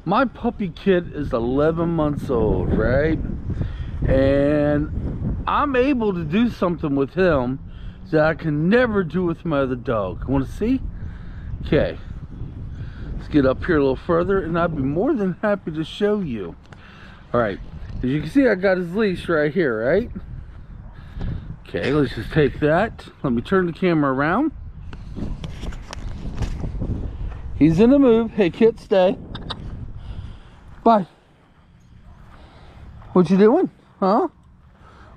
My puppy Kit is 11 months old, right? And I'm able to do something with him that I can never do with my other dog. Want to see? Okay. Let's get up here a little further and I'd be more than happy to show you. Alright. As you can see, I got his leash right here, right? Okay, let's just take that. Let me turn the camera around. He's in the move. Hey, Kit, stay. Bye. What you doing? Huh?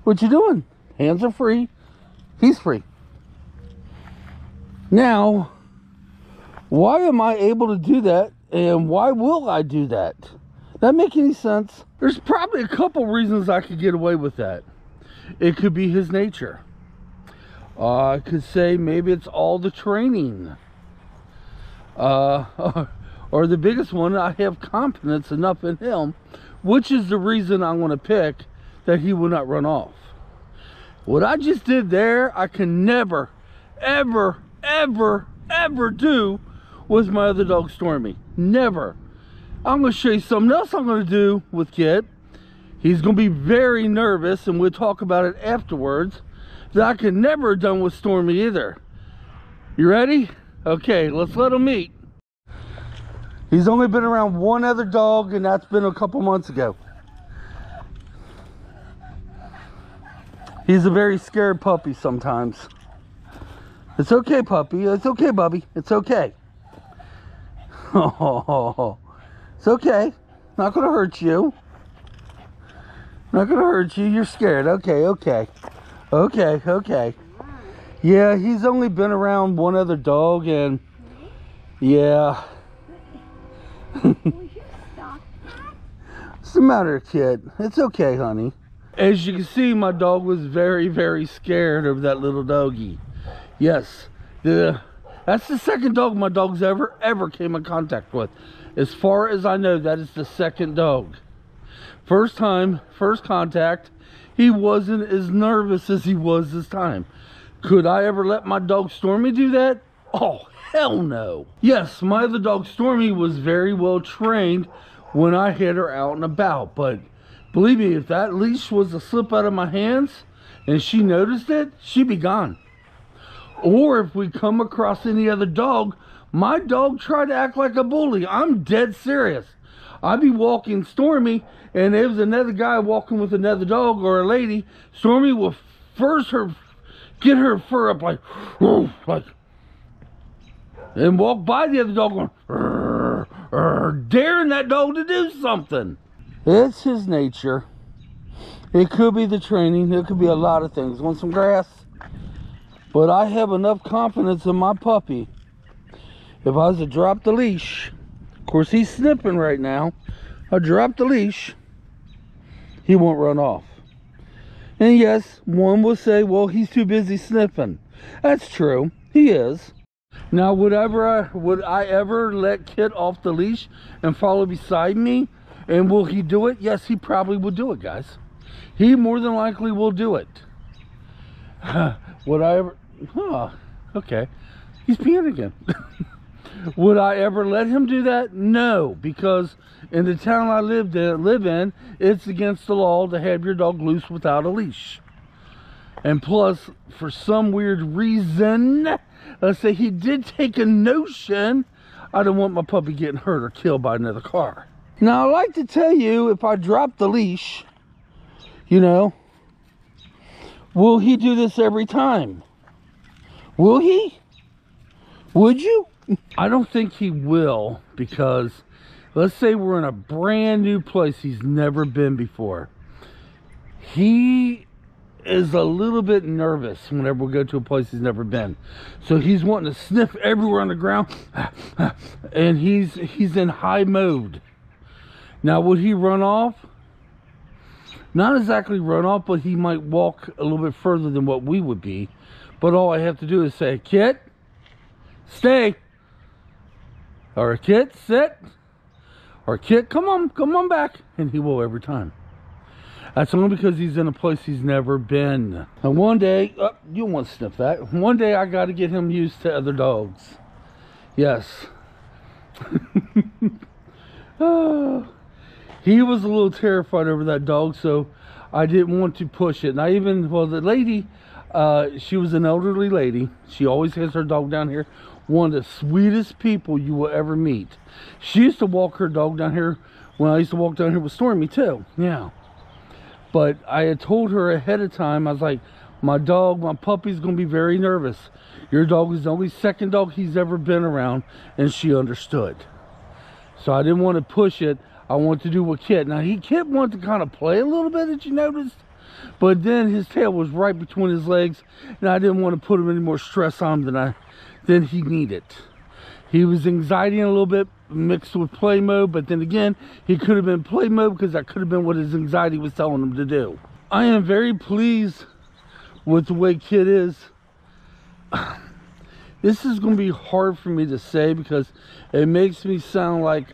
What you doing? Hands are free. He's free. Now, why am I able to do that? And why will I do that? That make any sense? There's probably a couple reasons I could get away with that. It could be his nature. I could say maybe it's all the training. Or the biggest one, I have confidence enough in him, which is the reason I want to pick that he will not run off. What I just did there, I can never, ever, ever, ever do with my other dog, Stormy. Never. I'm going to show you something else I'm going to do with Kit. He's going to be very nervous, and we'll talk about it afterwards, that I could never have done with Stormy either. You ready? Okay, let's let him meet. He's only been around one other dog, and that's been a couple months ago. He's a very scared puppy sometimes. It's okay, puppy. It's okay, Bubby. It's okay. Oh, it's okay. Not gonna hurt you. Not gonna hurt you. You're scared. Okay, okay. Okay, okay. Yeah, he's only been around one other dog, and yeah. What's the matter, kid? It's okay, honey. As you can see, my dog was very, very scared of that little doggy. Yes, that's the second dog my dog's ever came in contact with. As far as I know, that is the second dog. First time, first contact, he wasn't as nervous as he was this time. Could I ever let my dog Stormy do that? Oh, hell no. Yes, my other dog Stormy was very well trained when I had her out and about, but believe me, if that leash was to slip out of my hands and she noticed it, she'd be gone. Or if we come across any other dog, my dog tried to act like a bully. I'm dead serious. I'd be walking Stormy, and there was another guy walking with another dog or a lady. Stormy will first get her fur up like, and walk by the other dog going, daring that dog to do something. It's his nature. It could be the training. It could be a lot of things. Want some grass? But I have enough confidence in my puppy. If I was to drop the leash, of course he's snipping right now. I drop the leash, he won't run off. And yes, one will say, well, he's too busy sniffing. That's true, he is. Now, would I ever let Kit off the leash and follow beside me? And will he do it? Yes, he probably will do it, guys. He more than likely will do it. Would I ever? Oh, okay. He's peeing again. Would I ever let him do that? No, because in the town I live in, it's against the law to have your dog loose without a leash. And plus, for some weird reason, let's say he did take a notion, I don't want my puppy getting hurt or killed by another car. Now, I like to tell you, if I drop the leash, you know, will he do this every time? Will he? Would you? I don't think he will, because let's say we're in a brand new place he's never been before. He is a little bit nervous whenever we go to a place he's never been. So he's wanting to sniff everywhere on the ground, and he's in high mode. Now, would he run off? Not exactly run off, but he might walk a little bit further than what we would be. But all I have to do is say, Kit, stay. Or Kit, sit. Or Kit, come on back. And he will every time. That's only because he's in a place he's never been. And one day, you don't want to sniff that. One day I got to get him used to other dogs. Yes. He was a little terrified over that dog, so I didn't want to push it. And I even, well, the lady, she was an elderly lady. She always has her dog down here. One of the sweetest people you will ever meet. She used to walk her dog down here when I used to walk down here with Stormy too. Yeah. But I had told her ahead of time, I was like, my puppy's going to be very nervous. Your dog is the only second dog he's ever been around. And she understood. So I didn't want to push it. I wanted to do what Kit. Now, Kit wanted to kind of play a little bit, as you noticed. But then his tail was right between his legs. And I didn't want to put him any more stress on him than he needed. He was anxiety a little bit mixed with play mode. But then again, he could have been play mode because that could have been what his anxiety was telling him to do. I am very pleased with the way Kit is. This is going to be hard for me to say because it makes me sound like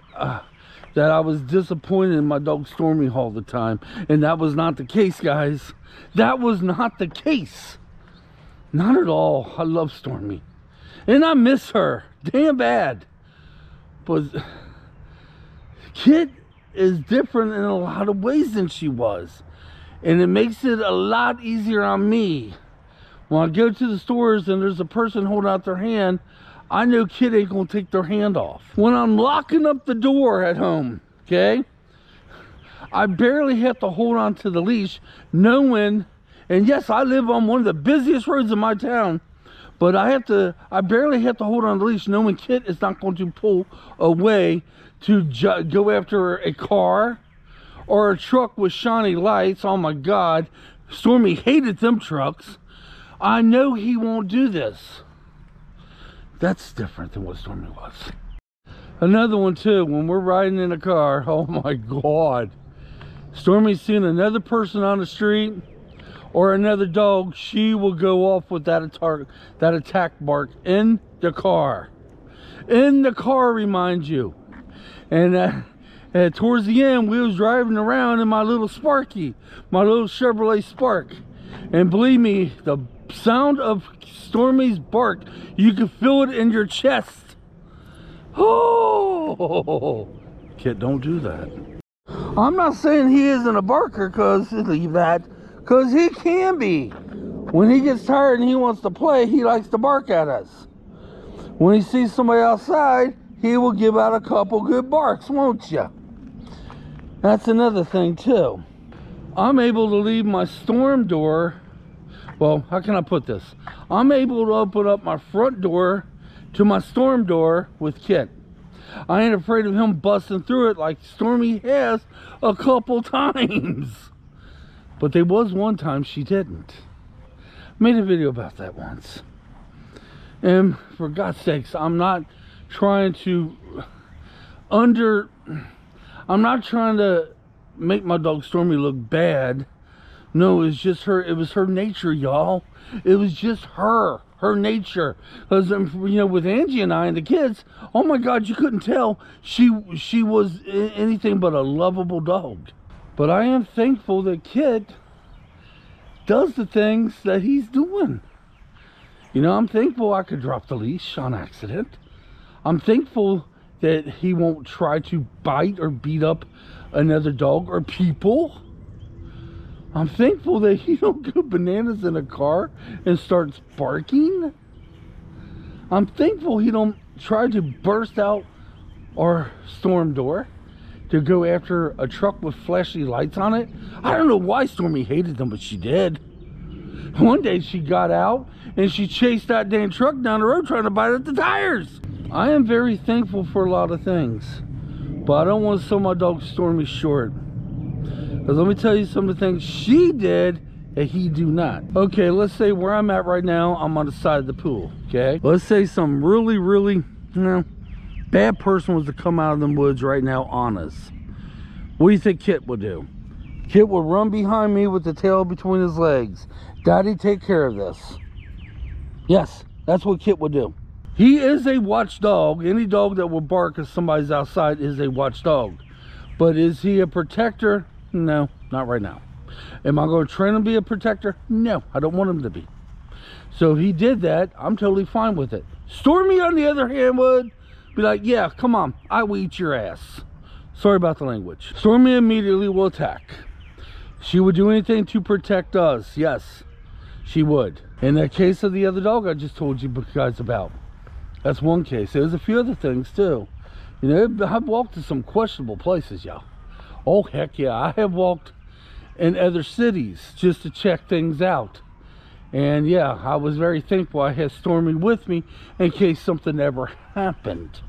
that I was disappointed in my dog Stormy all the time. And that was not the case, guys. That was not the case. Not at all. I love Stormy. And I miss her. Damn bad. But Kit is different in a lot of ways than she was. And it makes it a lot easier on me. When I go to the stores and there's a person holding out their hand, I know Kit ain't gonna take their hand off. When I'm locking up the door at home, okay, I barely have to hold on to the leash, knowing, and yes, I live on one of the busiest roads in my town, but I barely have to hold on to the leash, knowing Kit is not going to pull away to go after a car or a truck with shiny lights. Oh my God, Stormy hated them trucks. I know he won't do this. That's different than what Stormy was. Another one too, when we're riding in a car, oh my God. Stormy's seen another person on the street or another dog, she will go off with that attack bark in the car. In the car, remind you. And towards the end, we was driving around in my little Sparky, my little Chevrolet Spark. And believe me, the sound of Stormy's bark, you can feel it in your chest. Oh, Kit, don't do that. I'm not saying he isn't a barker, because he can be. When he gets tired and he wants to play, he likes to bark at us. When he sees somebody outside, he will give out a couple good barks, won't you? That's another thing too. I'm able to leave my storm door. Well, how can I put this? I'm able to open up my front door to my storm door with Kit. I ain't afraid of him busting through it like Stormy has a couple times. But there was one time she didn't. Made a video about that once. And for God's sakes, I'm not trying to make my dog Stormy look bad. No, it was just her. It was her nature, y'all. It was just her nature. Because, you know, with Angie and I and the kids, oh my God, you couldn't tell she was anything but a lovable dog. But I am thankful that Kit does the things that he's doing. You know, I'm thankful I could drop the leash on accident. I'm thankful that he won't try to bite or beat up another dog or people. I'm thankful that he don't go bananas in a car and starts barking. I'm thankful he don't try to burst out our storm door to go after a truck with flashy lights on it. I don't know why Stormy hated them, but she did. One day she got out and she chased that damn truck down the road trying to bite at the tires. I am very thankful for a lot of things, but I don't want to sell my dog Stormy short. Because let me tell you some of the things she did that he do not. Okay, let's say where I'm at right now, I'm on the side of the pool, okay? Let's say some really, really, bad person was to come out of the woods right now on us. What do you think Kit would do? Kit would run behind me with the tail between his legs. Daddy, take care of this. Yes, that's what Kit would do. He is a watchdog. Any dog that will bark if somebody's outside is a watchdog. But is he a protector? No, not right now. Am I going to train him to be a protector? No, I don't want him to be. So if he did that, I'm totally fine with it. Stormy, on the other hand, would be like, yeah, come on, I will eat your ass. Sorry about the language. Stormy immediately will attack. She would do anything to protect us. Yes, she would. In that case of the other dog I just told you guys about, that's one case. There's a few other things too. You know, I've walked to some questionable places, y'all. Oh, heck yeah. I have walked in other cities just to check things out. And yeah, I was very thankful I had Stormy with me in case something ever happened.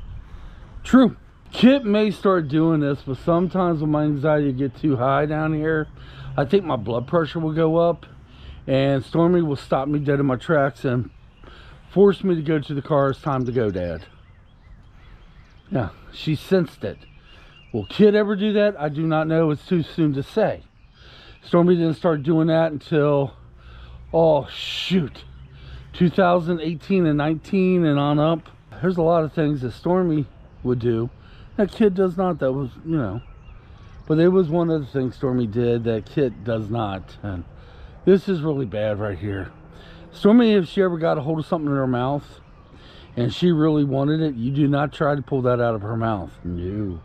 True. Kit may start doing this, but sometimes when my anxiety gets too high down here, I think my blood pressure will go up, and Stormy will stop me dead in my tracks and force me to go to the car. It's time to go, Dad. Yeah, she sensed it. Will Kit ever do that? I do not know. It's too soon to say. Stormy didn't start doing that until, oh shoot, 2018 and 19 and on up. There's a lot of things that Stormy would do that Kit does not. That was, you know, but there was one other thing Stormy did that Kit does not, and this is really bad right here. Stormy, if she ever got a hold of something in her mouth and she really wanted it, you do not try to pull that out of her mouth. No,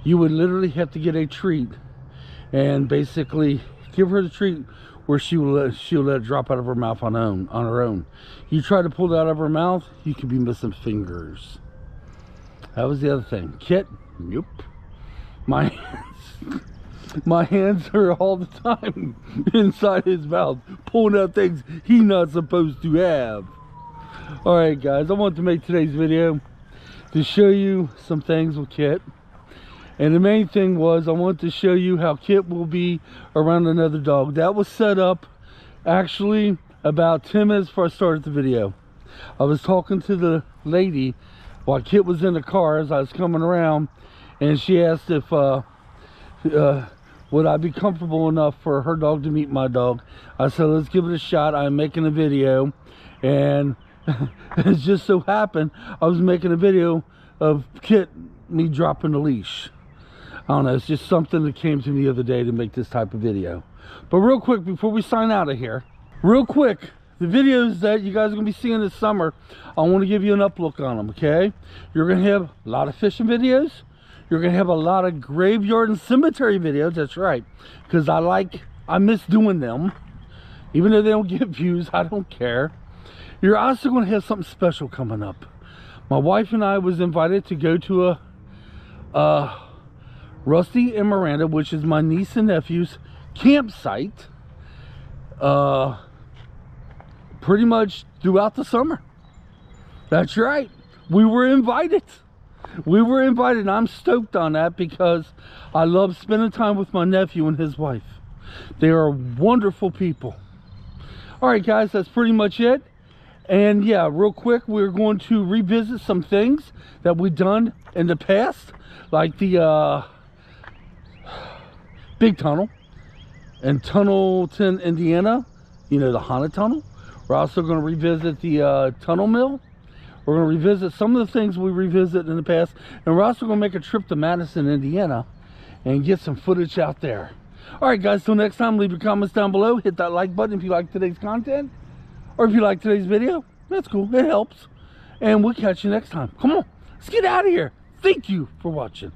you would literally have to get a treat and basically give her the treat where she'll let it drop out of her mouth on her own. You try to pull it out of her mouth, you could be missing fingers. That was the other thing. Kit, nope. My hands are all the time inside his mouth, pulling out things he's not supposed to have. Alright guys, I want to make today's video to show you some things with Kit. And the main thing was I want to show you how Kit will be around another dog. That was set up actually about 10 minutes before I started the video. I was talking to the lady while Kit was in the car as I was coming around, and she asked if would I be comfortable enough for her dog to meet my dog. I said, let's give it a shot. I'm making a video, and it just so happened I was making a video of Kit, me dropping the leash. I don't know, it's just something that came to me the other day to make this type of video. But real quick, before we sign out of here, real quick, the videos that you guys are going to be seeing this summer, I want to give you an up look on them, okay? You're going to have a lot of fishing videos. You're going to have a lot of graveyard and cemetery videos, that's right. Because I miss doing them. Even though they don't get views, I don't care. You're also going to have something special coming up. My wife and I was invited to go to a Rusty and Miranda, which is my niece and nephew's campsite, pretty much throughout the summer. That's right, we were invited. And I'm stoked on that because I love spending time with my nephew and his wife. They are wonderful people. All right guys, that's pretty much it. And yeah, real quick, we're going to revisit some things that we've done in the past, like the big tunnel in Tunnelton, Indiana, you know, the haunted tunnel. We're also going to revisit the tunnel mill. We're going to revisit some of the things we revisited in the past, and we're also going to make a trip to Madison, Indiana, and get some footage out there. All right guys, till next time, leave your comments down below. Hit that like button if you like today's content, or if you like today's video. That's cool, it helps. And we'll catch you next time. Come on, let's get out of here. Thank you for watching.